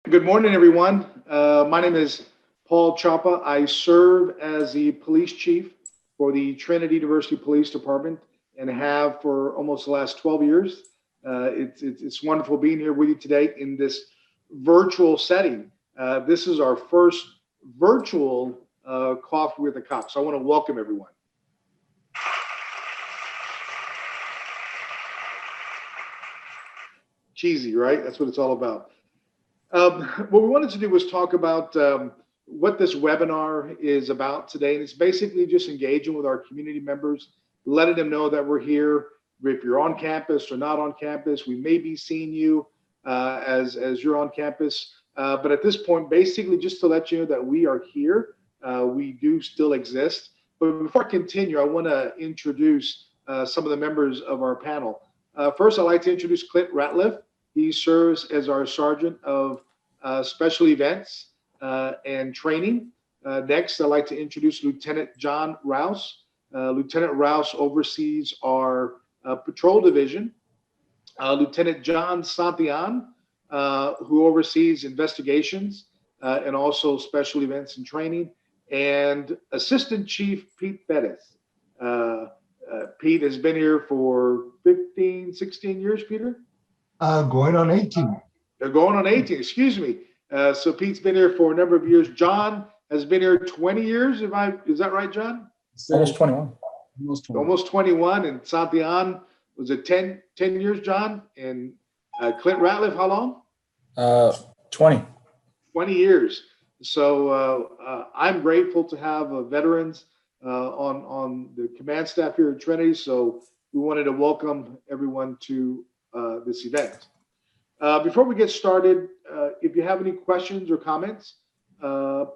Good morning, everyone. My name is Paul Chapa. I serve as the police chief for the Trinity University Police Department and have for almost the last 12 years. It's wonderful being here with you today in this virtual setting. This is our first virtual Coffee with a Cop. So I want to welcome everyone. Cheesy, right? That's what it's all about. What we wanted to do was talk about what this webinar is about today. And it's basically just engaging with our community members, letting them know that we're here. If you're on campus or not on campus, we may be seeing you as you're on campus. But at this point, basically just to let you know that we are here. We do still exist. But before I continue, I want to introduce some of the members of our panel. First, I'd like to introduce Clint Ratliff. He serves as our Sergeant of Special Events and Training. Next, I'd like to introduce Lieutenant John Rouse. Lieutenant Rouse oversees our patrol division. Lieutenant John Santillan, who oversees investigations and also special events and training. And Assistant Chief Pete Bettis. Pete has been here for 15, 16 years, Peter? Going on 18. They're going on 18, excuse me. So Pete's been here for a number of years. John has been here 20 years, is that right, John? Almost 21. Almost 21. And Santillan, was it 10 years, John? And Clint Ratliff, how long? 20. 20 years. So I'm grateful to have veterans on the command staff here at Trinity. So we wanted to welcome everyone to this event. Before we get started, if you have any questions or comments,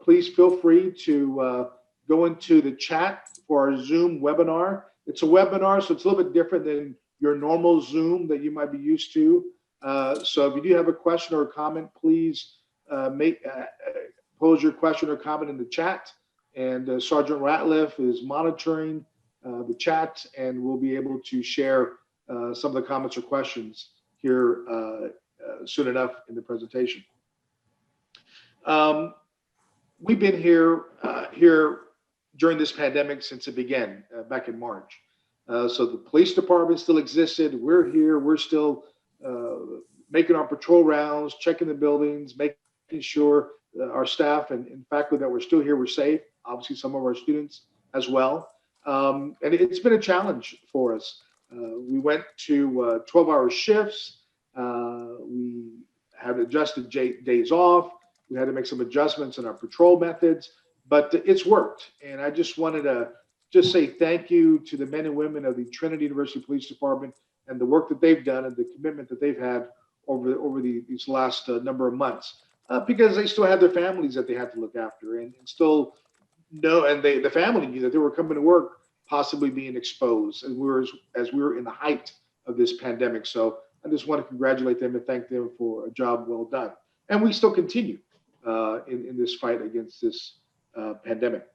please feel free to go into the chat for our Zoom webinar. It's a webinar, so it's a little bit different than your normal Zoom that you might be used to. So if you do have a question or a comment, please pose your question or comment in the chat. And Sergeant Ratliff is monitoring the chat, and we'll be able to share some of the comments or questions here soon enough in the presentation. We've been here during this pandemic since it began back in March. So the police department still existed. We're here. We're still making our patrol rounds, checking the buildings, making sure our staff and faculty that we're still here, we're safe. Obviously, some of our students as well. And it's been a challenge for us. We went to 12-hour shifts. We had adjusted days off. We had to make some adjustments in our patrol methods, but it's worked. And I just wanted to just say thank you to the men and women of the Trinity University Police Department and the work that they've done and the commitment that they've had over these last number of months, because they still have their families that they have to look after and still know, and the family knew that they were coming to work possibly being exposed as we were in the height of this pandemic. So I just want to congratulate them and thank them for a job well done. And we still continue in this fight against this pandemic.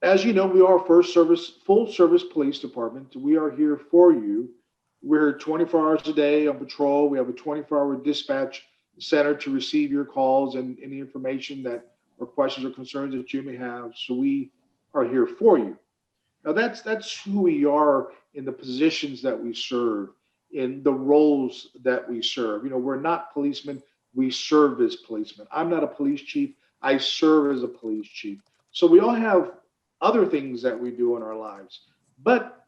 As you know, we are full service police department. We are here for you. We're 24 hours a day on patrol. We have a 24-hour dispatch center to receive your calls and any information that or questions or concerns that you may have. So we are here for you. Now that's who we are in the positions that we serve, in the roles that we serve. You know, we're not policemen, we serve as policemen. I'm not a police chief, I serve as a police chief. So we all have other things that we do in our lives, but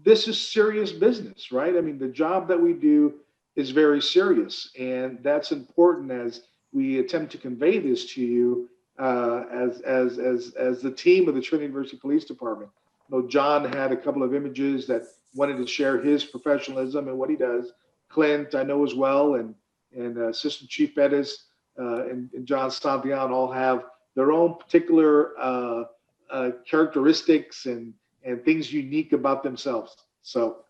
this is serious business, right? I mean, the job that we do is very serious, and that's important as we attempt to convey this to you as the team of the Trinity University Police Department. You know, John had a couple of images that wanted to share his professionalism and what he does. Clint, I know as well, and Assistant Chief Bettis and John Santillan all have their own particular characteristics and things unique about themselves. So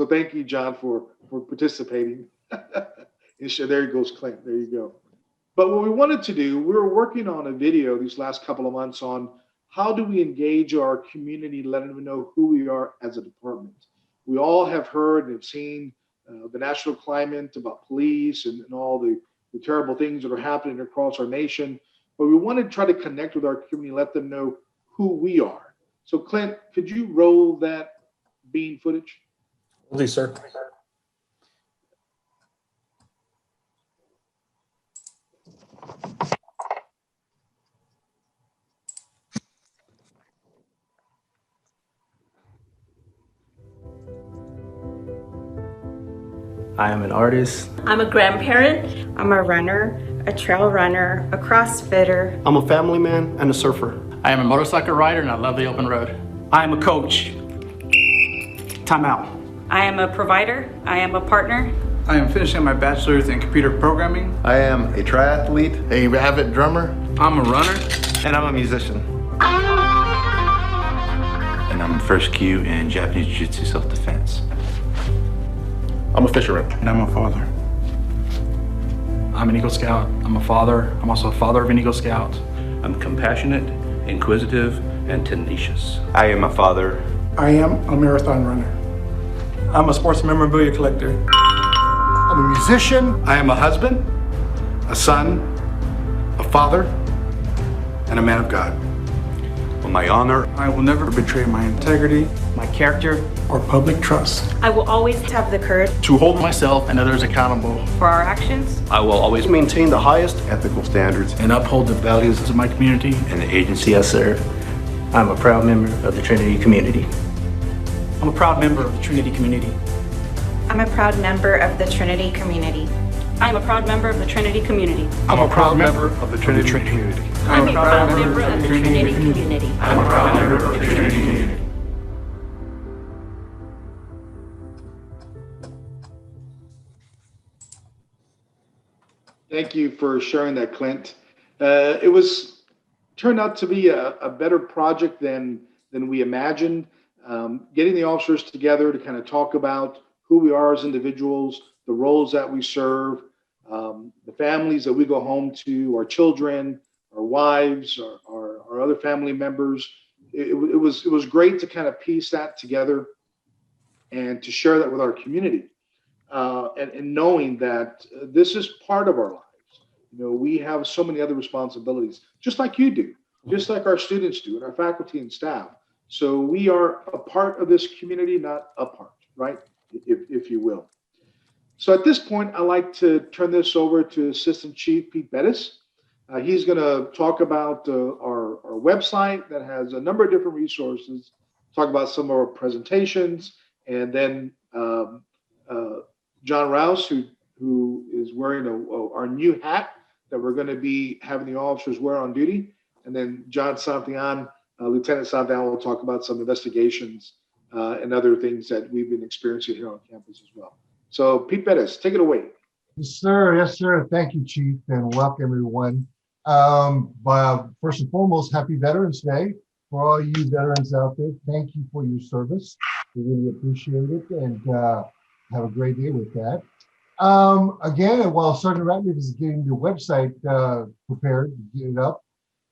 thank you, John, for participating. There goes Clint. There you go. But what we wanted to do, we were working on a video these last couple of months on how do we engage our community, letting them know who we are as a department. We all have heard and have seen the national climate, about police and all the terrible things that are happening across our nation. But we want to try to connect with our community, let them know who we are. So Clint, could you roll that bean footage? Will do, sir. I am an artist. I'm a grandparent. I'm a runner, a trail runner, a CrossFitter. I'm a family man and a surfer. I am a motorcycle rider and I love the open road. I am a coach. Time out. I am a provider. I am a partner. I am finishing my bachelor's in computer programming. I am a triathlete, a avid drummer. I'm a runner. And I'm a musician. And I'm first Q in Japanese Jiu-Jitsu self-defense. I'm a fisherman. And I'm a father. I'm an Eagle Scout. I'm a father. I'm also a father of an Eagle Scout. I'm compassionate, inquisitive, and tenacious. I am a father. I am a marathon runner. I'm a sports memorabilia collector. I'm a musician. I am a husband, a son, a father, and a man of God. On my honor, I will never betray my integrity, My character. or public trust. I will always have the courage To hold myself and others accountable For our actions, I will always Maintain the highest Ethical standards. and uphold the values of my community. and the agency yes sir. I'm a proud member of the Trinity community. I'm a proud member of the Trinity community. I'm a proud member of the Trinity community. I am a proud member of the Trinity community. I'm a proud member of the Trinity community. I'm a proud member of the Trinity community. I'm a proud member of the Trinity community. Thank you for sharing that, Clint. It was turned out to be a better project than we imagined. Getting the officers together to kind of talk about who we are as individuals, the roles that we serve, the families that we go home to, our children, our wives, our other family members. It was great to kind of piece that together and to share that with our community. And knowing that this is part of our lives. You know, we have so many other responsibilities, just like you do, just like our students do, and our faculty and staff. So we are a part of this community, not a part, right? If you will. So at this point, I'd like to turn this over to Assistant Chief Pete Bettis. He's going to talk about our website that has a number of different resources, talk about some of our presentations, and then John Rouse, who is wearing our new hat that we're going to be having the officers wear on duty. And then John Santillan, Lieutenant Santillan, will talk about some investigations and other things that we've been experiencing here on campus as well. So Pete Bettis, take it away. Yes, sir. Yes, sir. Thank you, Chief, and welcome everyone. First and foremost, happy Veterans Day for all you veterans out there. Thank you for your service. We really appreciate it, and have a great day with that. Again, while Sergeant Ratliff is getting the website prepared to get it up,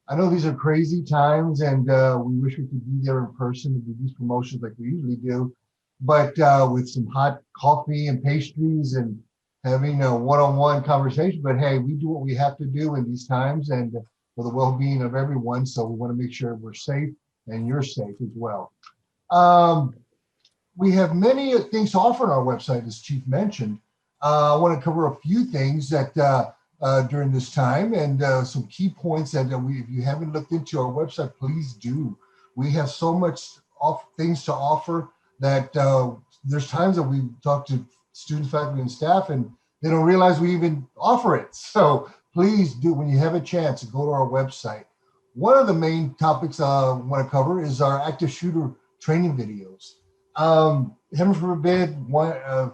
I know these are crazy times, and we wish we could be there in person to do these promotions like we usually do, but with some hot coffee and pastries and having a one-on-one conversation. But hey, we do what we have to do in these times and for the well-being of everyone. So we want to make sure we're safe and you're safe as well. We have many things to offer on our website, as Chief mentioned. I want to cover a few things that during this time and some key points that if you haven't looked into our website, please do. We have so much things to offer that there's times that we talk to students, faculty, and staff, and they don't realize we even offer it. So please do, when you have a chance, go to our website. One of the main topics I want to cover is our active shooter training videos. Heaven forbid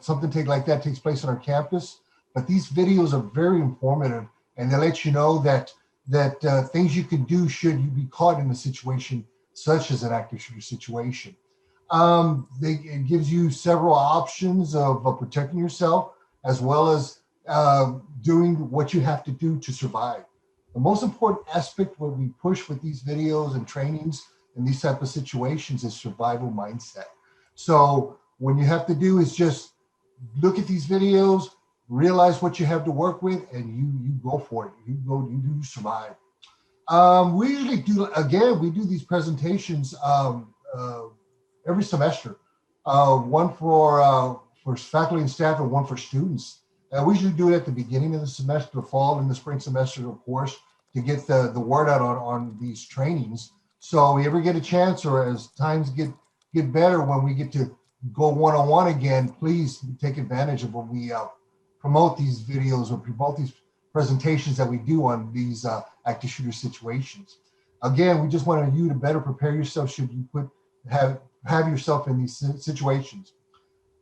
something like that takes place on our campus, but these videos are very informative, and they let you know that things you can do should you be caught in a situation such as an active shooter situation. It gives you several options of protecting yourself, as well as doing what you have to do to survive. The most important aspect what we push with these videos and trainings in these type of situations is survival mindset. So what you have to do is just look at these videos, realize what you have to work with, and you go for it. You do survive. We usually we do these presentations every semester. One for faculty and staff and one for students. We usually do it at the beginning of the semester, the fall and the spring semester, of course, to get the word out on these trainings. So if we ever get a chance, or as times get better, when we get to go one-on-one again, please take advantage of when we promote these videos or promote these presentations that we do on these active shooter situations. Again, we just wanted you to better prepare yourself should you have yourself in these situations.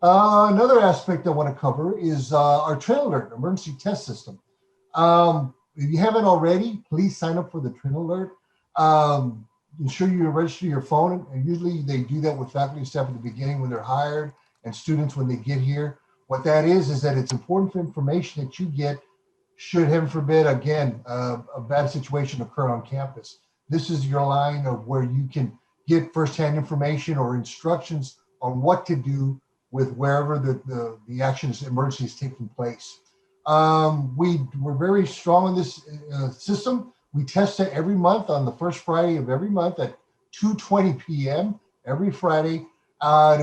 Another aspect I want to cover is our Train Alert emergency test system. If you haven't already, please sign up for the Train Alert. Ensure you register your phone, and usually they do that with faculty and staff at the beginning when they're hired, and students when they get here. What that is that it's important information that you get should, heaven forbid, again, a bad situation occur on campus. This is your line of where you can get firsthand information or instructions on what to do with wherever the emergency is taking place. We're very strong in this system. We test it every month on the first Friday of every month at 2:20 p.m. every Friday,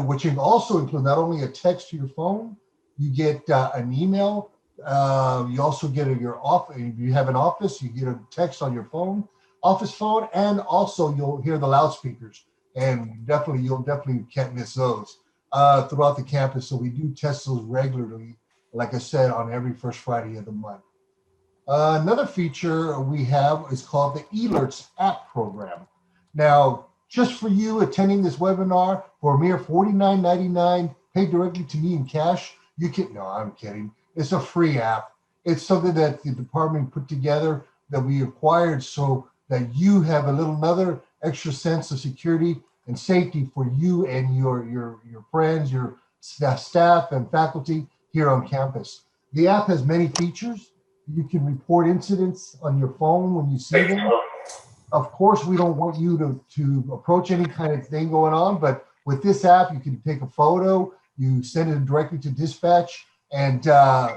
which also includes not only a text to your phone, you get an email. You also get if you have an office, you get a text on your phone, office phone, and also you'll hear the loudspeakers. And you'll definitely can't miss those throughout the campus. So we do test those regularly, like I said, on every first Friday of the month. Another feature we have is called the eLerts app program. Now, just for you attending this webinar for a mere $49.99, paid directly to me in cash, you can, no, I'm kidding. It's a free app. It's something that the department put together that we acquired so that you have another extra sense of security and safety for you and your friends, your staff and faculty here on campus. The app has many features. You can report incidents on your phone when you see them. Of course, we don't want you to approach any kind of thing going on, but with this app, you can take a photo, you send it directly to dispatch, and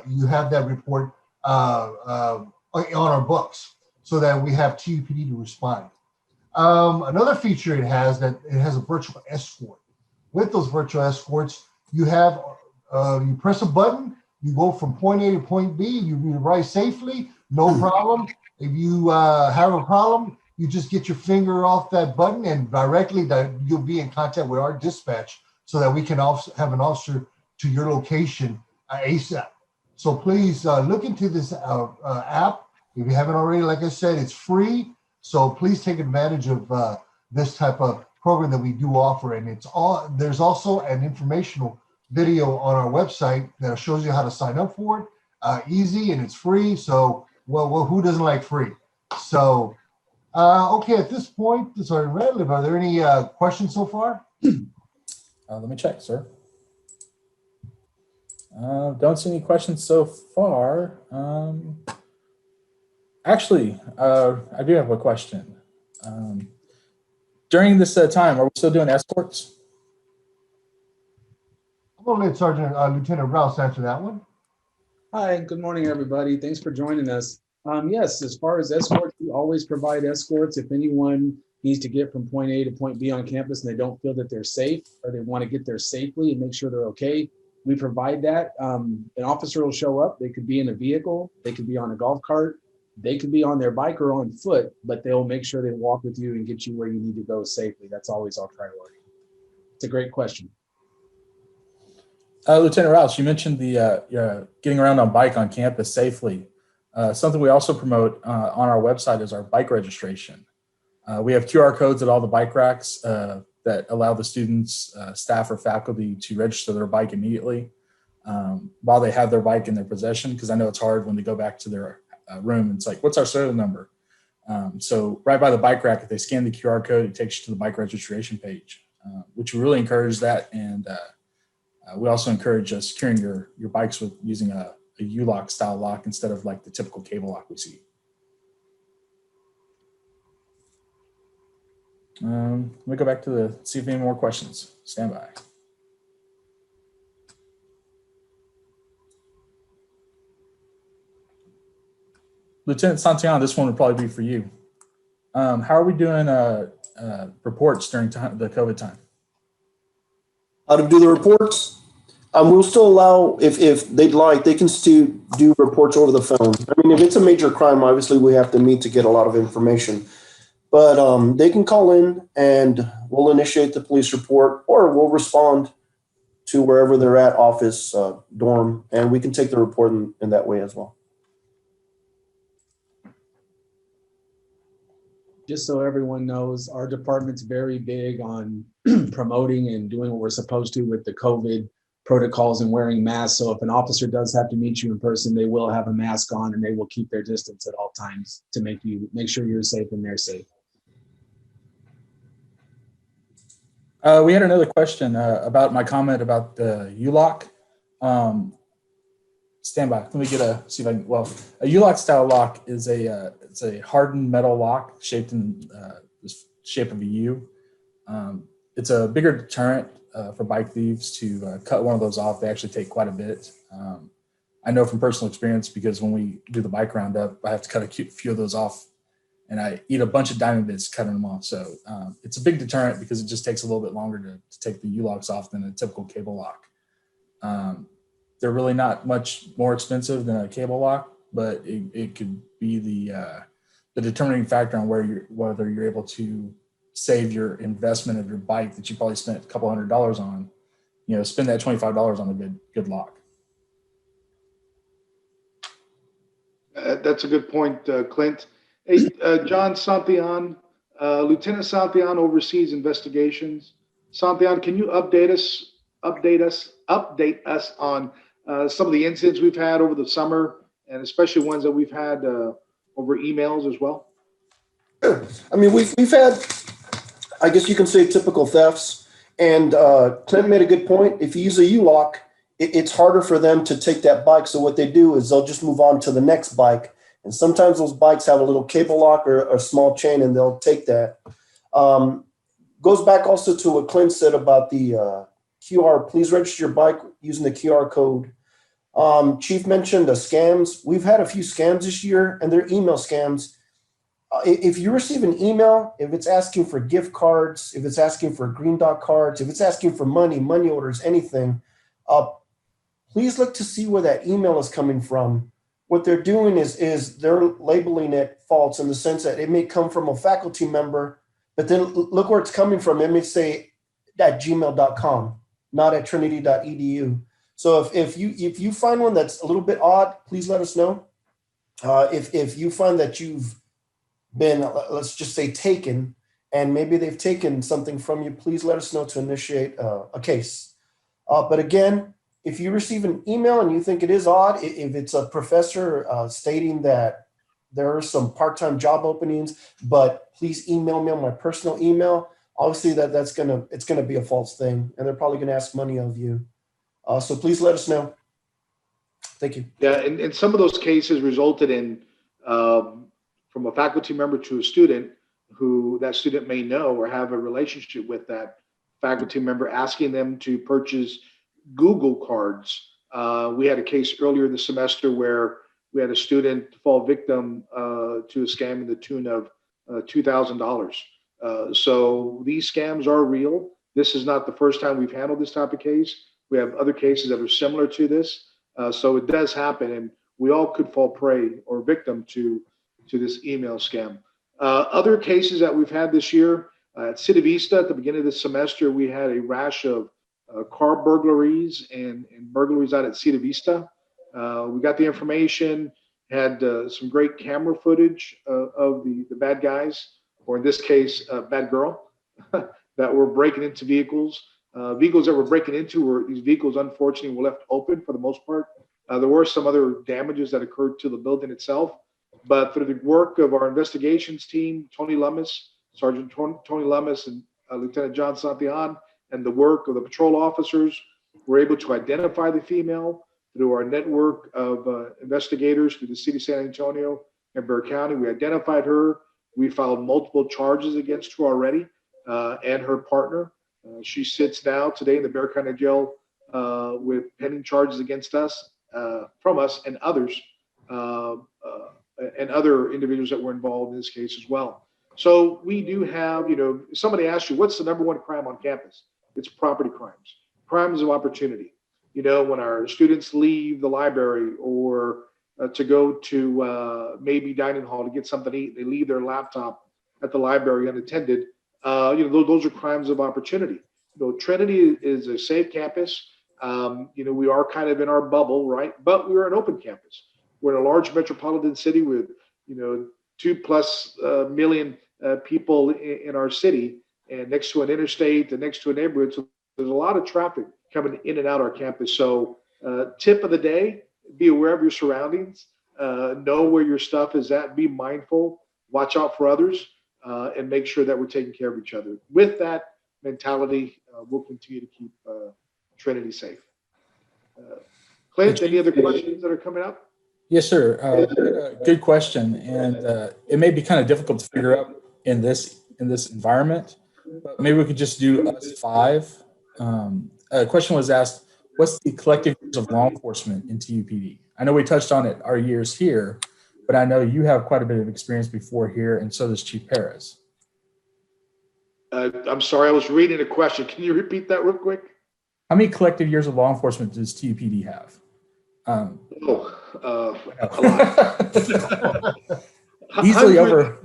you have that report on our books so that we have TUPD to respond. Another feature it has a virtual escort. With those virtual escorts, you press a button, you go from point A to point B, you arrive safely, no problem. If you have a problem, you just get your finger off that button and directly you'll be in contact with our dispatch so that we can have an officer to your location ASAP. So please look into this app. If you haven't already, like I said, it's free. So please take advantage of this type of program that we do offer. And there's also an informational video on our website that shows you how to sign up for it. Easy and it's free. So, well, who doesn't like free? So, okay, at this point, sorry, Redliff, are there any questions so far? Let me check, sir. Don't see any questions so far. Actually, I do have a question. During this time, are we still doing escorts? I'm going to let Sergeant Lieutenant Rouse answer that one. Hi, good morning, everybody. Thanks for joining us. Yes, as far as escorts, we always provide escorts. If anyone needs to get from point A to point B on campus and they don't feel that they're safe or they want to get there safely and make sure they're okay, we provide that. An officer will show up. They could be in a vehicle. They could be on a golf cart. They could be on their bike or on foot, but they'll make sure they walk with you and get you where you need to go safely. That's always our priority. It's a great question. Lieutenant Rouse, you mentioned the getting around on bike on campus safely. Something we also promote on our website is our bike registration. We have QR codes at all the bike racks that allow the students, staff, or faculty to register their bike immediately while they have their bike in their possession, because I know it's hard when they go back to their room. It's like, what's our serial number? So right by the bike rack, if they scan the QR code, it takes you to the bike registration page, which we really encourage that. And we also encourage securing your bikes with using a U-lock style lock instead of like the typical cable lock we see. Let me go back to see if any more questions. Stand by. Lieutenant Santillan, this one would probably be for you. How are we doing reports during the COVID time? How to do the reports? We'll still allow, if they'd like, they can still do reports over the phone. I mean, if it's a major crime, obviously we have to meet to get a lot of information. But they can call in and we'll initiate the police report, or we'll respond to wherever they're at, office, dorm, and we can take the report in that way as well. Just so everyone knows, our department's very big on promoting and doing what we're supposed to with the COVID protocols and wearing masks. So if an officer does have to meet you in person, they will have a mask on and they will keep their distance at all times to make sure you're safe and they're safe. We had another question about my comment about the U-lock. Stand by. Let me see if I can. Well, a U-lock style lock is it's a hardened metal lock shaped in the shape of a U. It's a bigger deterrent for bike thieves to cut one of those off. They actually take quite a bit. I know from personal experience because when we do the bike roundup, I have to cut a few of those off, and I eat a bunch of diamond bits cutting them off. So it's a big deterrent because it just takes a little bit longer to take the U-locks off than a typical cable lock. They're really not much more expensive than a cable lock, but it could be the determining factor on whether you're able to save your investment of your bike that you probably spent a couple $100s on. Spend that $25 on a good lock. That's a good point, Clint. Hey, John Santillan, Lieutenant Santillan oversees investigations. Santillan, can you update us on some of the incidents we've had over the summer, and especially ones that we've had over emails as well? Sure. I mean, we've had, I guess you can say, typical thefts. And Clint made a good point. If you use a U-lock, it's harder for them to take that bike. So what they do is they'll just move on to the next bike. And sometimes those bikes have a little cable lock or a small chain, and they'll take that. Goes back also to what Clint said about the QR. Please register your bike using the QR code. Chief mentioned the scams. We've had a few scams this year, and they're email scams. If you receive an email, if it's asking for gift cards, if it's asking for green dot cards, if it's asking for money orders, anything, please look to see where that email is coming from. What they're doing is they're labeling it false in the sense that it may come from a faculty member, but then look where it's coming from. It may say at gmail.com, not at trinity.edu. So if you find one that's a little bit odd, please let us know. If you find that you've been, let's just say, taken, and maybe they've taken something from you, please let us know to initiate a case. But again, if you receive an email and you think it is odd, if it's a professor stating that there are some part-time job openings, but please email me on my personal email, obviously it's gonna be a false thing, and they're probably gonna ask money of you. So please let us know. Thank you. Yeah, and some of those cases resulted in from a faculty member to a student who that student may know or have a relationship with that faculty member, asking them to purchase Google cards. We had a case earlier this semester where we had a student fall victim to a scam in the tune of $2,000. So these scams are real. This is not the first time we've handled this type of case. We have other cases that are similar to this. So it does happen, and we all could fall prey or victim to this email scam. Other cases that we've had this year, at City Vista at the beginning of the semester, we had a rash of car burglaries and burglaries out at City Vista. We got the information, had some great camera footage of the bad guys, or in this case, bad girl, that were breaking into vehicles. Vehicles that were breaking into were these vehicles, unfortunately, were left open for the most part. There were some other damages that occurred to the building itself, but through the work of our investigations team, Tony Lummis, Sergeant Tony Lummis, and Lieutenant John Santillan, and the work of the patrol officers, we're able to identify the female through our network of investigators through the city of San Antonio and Bexar County. We identified her. We filed multiple charges against her already, and her partner. She sits now today in the Bexar County Jail with pending charges against us, from us and others, and other individuals that were involved in this case as well. So we do have, somebody asked you, what's the number one crime on campus? It's property crimes, crimes of opportunity. When our students leave the library or to go to maybe dining hall to get something to eat, they leave their laptop at the library unattended. Those are crimes of opportunity. Trinity is a safe campus. We are kind of in our bubble, right? But we're an open campus. We're in a large metropolitan city with, 2+ million people in our city, and next to an interstate and next to a neighborhood. So there's a lot of traffic coming in and out our campus. So tip of the day, be aware of your surroundings, know where your stuff is at, be mindful, watch out for others, and make sure that we're taking care of each other. With that mentality, we'll continue to keep Trinity safe. Clint, any other questions that are coming up? Yes, sir. Good question, and it may be kind of difficult to figure out in this environment, but maybe we could just do us 5. A question was asked: what's the collective years of law enforcement in TUPD? I know we touched on it, our years here, but I know you have quite a bit of experience before here, and so does Chief Perez. I'm sorry, I was reading a question. Can you repeat that real quick? How many collective years of law enforcement does TUPD have? A lot. Easily over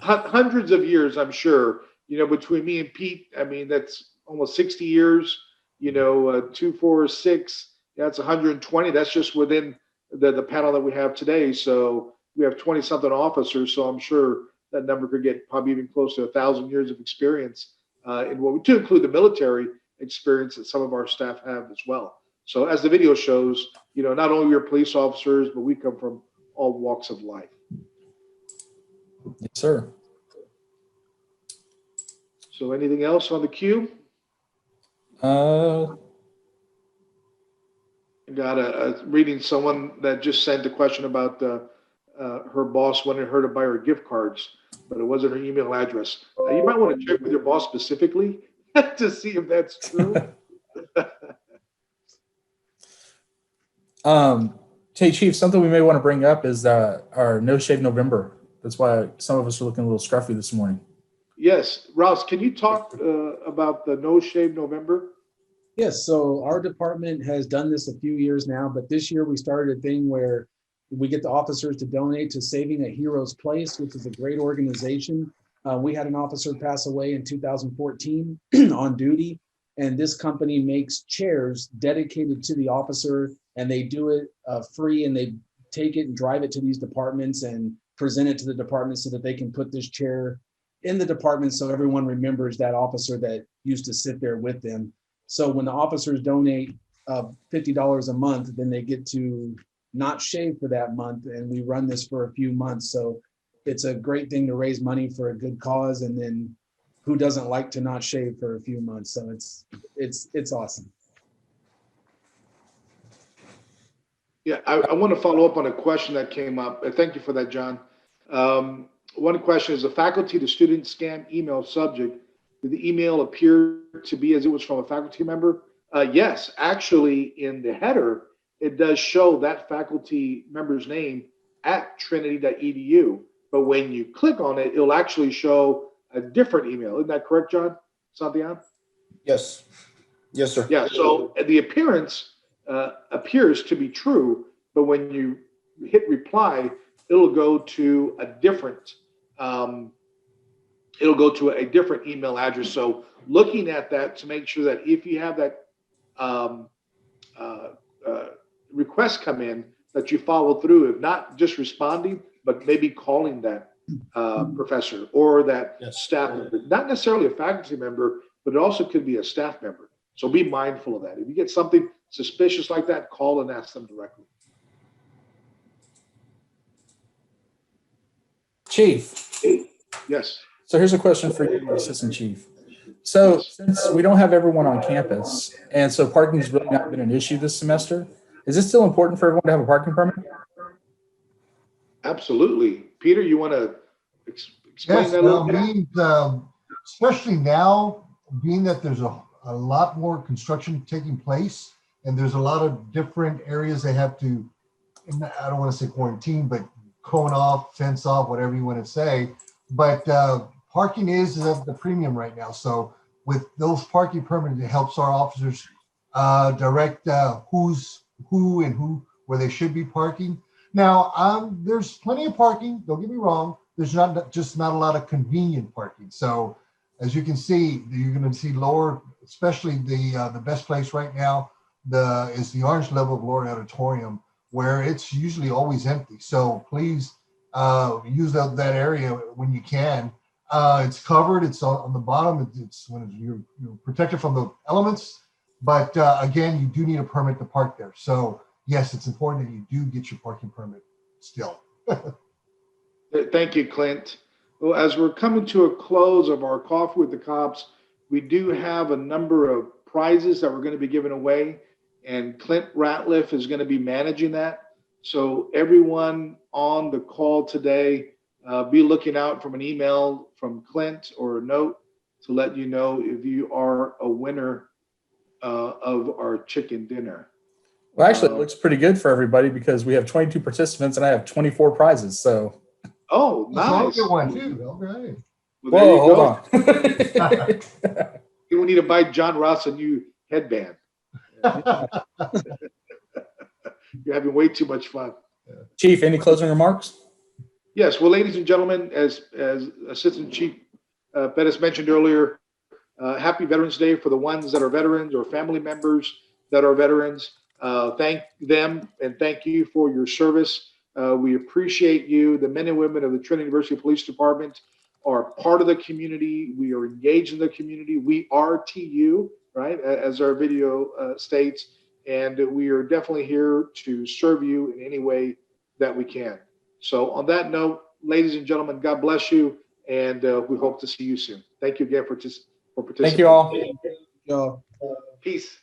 hundreds of years, I'm sure. Between me and Pete, I mean, that's almost 60 years. 2, 4, 6, that's 120. That's just within the panel that we have today. So we have 20 something officers. So I'm sure that number could get probably even close to 1,000 years of experience in what we do include the military experience that some of our staff have as well. So as the video shows, not only we're police officers, but we come from all walks of life. Yes, sir. So anything else on the queue? Uh, Got a reading someone that just sent a question about her boss wanted her to buy her gift cards, but it wasn't her email address. You might want to check with your boss specifically to see if that's true. Hey, Chief, something we may want to bring up is our No Shave November. That's why some of us are looking a little scruffy this morning. Yes, Ross, can you talk about the No Shave November? Yes, so our department has done this a few years now, but this year we started a thing where we get the officers to donate to Saving a Hero's Place, which is a great organization. We had an officer pass away in 2014 on duty, and this company makes chairs dedicated to the officer, and they do it free, and they take it and drive it to these departments and present it to the department so that they can put this chair in the department so everyone remembers that officer that used to sit there with them. So when the officers donate $50 a month, then they get to not shave for that month, and we run this for a few months. So it's a great thing to raise money for a good cause, and then who doesn't like to not shave for a few months? So it's awesome. Yeah, I want to follow up on a question that came up. Thank you for that, John. One question is: the faculty to student scam email subject. Did the email appear to be as it was from a faculty member? Yes, actually, in the header, it does show that faculty member's name at trinity.edu. But when you click on it, it'll actually show a different email. Isn't that correct, John Santiago? Yes. Yes, sir. Yeah, so the appearance appears to be true, but when you hit reply, it'll go to a different email address. So looking at that to make sure that if you have that request come in, that you follow through, if not just responding, but maybe calling that professor or that staff member, not necessarily a faculty member, but it also could be a staff member. So be mindful of that. If you get something suspicious like that, call and ask them directly. Chief. Yes. So here's a question for you, Assistant Chief. So since we don't have everyone on campus, and so parking has really not been an issue this semester, is it still important for everyone to have a parking permit? Absolutely. Peter, you want to explain that a little bit? Especially now, being that there's a lot more construction taking place, and there's a lot of different areas they have to, I don't want to say quarantine, but cone off, fence off, whatever you want to say. But parking is at the premium right now. So with those parking permits, it helps our officers direct who where they should be parking. Now, there's plenty of parking. Don't get me wrong. There's not a lot of convenient parking. So as you can see, you're going to see lower, especially the best place right now is the orange level Glory Auditorium, where it's usually always empty. So please use that area when you can. It's covered. It's on the bottom. It's when you're protected from the elements. But again, you do need a permit to park there. So yes, it's important that you do get your parking permit still. Thank you, Clint. Well, as we're coming to a close of our Coffee with the Cops, we do have a number of prizes that we're going to be giving away, and Clint Ratliff is going to be managing that. So everyone on the call today, be looking out from an email from Clint or a note to let you know if you are a winner of our chicken dinner. Well, actually, it looks pretty good for everybody because we have 22 participants and I have 24 prizes. So. Oh, nice. Good one too. All right. Well, whoa, hold on. You will need to buy John Ross a new headband. You're having way too much fun. Chief, any closing remarks? Yes. Well, ladies and gentlemen, as Assistant Chief Pettis mentioned earlier, happy Veterans Day for the ones that are veterans or family members that are veterans. Thank them and thank you for your service. We appreciate you. The men and women of the Trinity University Police Department are part of the community. We are engaged in the community. We are TU, right, as our video states, and we are definitely here to serve you in any way that we can. So on that note, ladies and gentlemen, God bless you, and we hope to see you soon. Thank you again for participating. Thank you all. Y'all. Peace.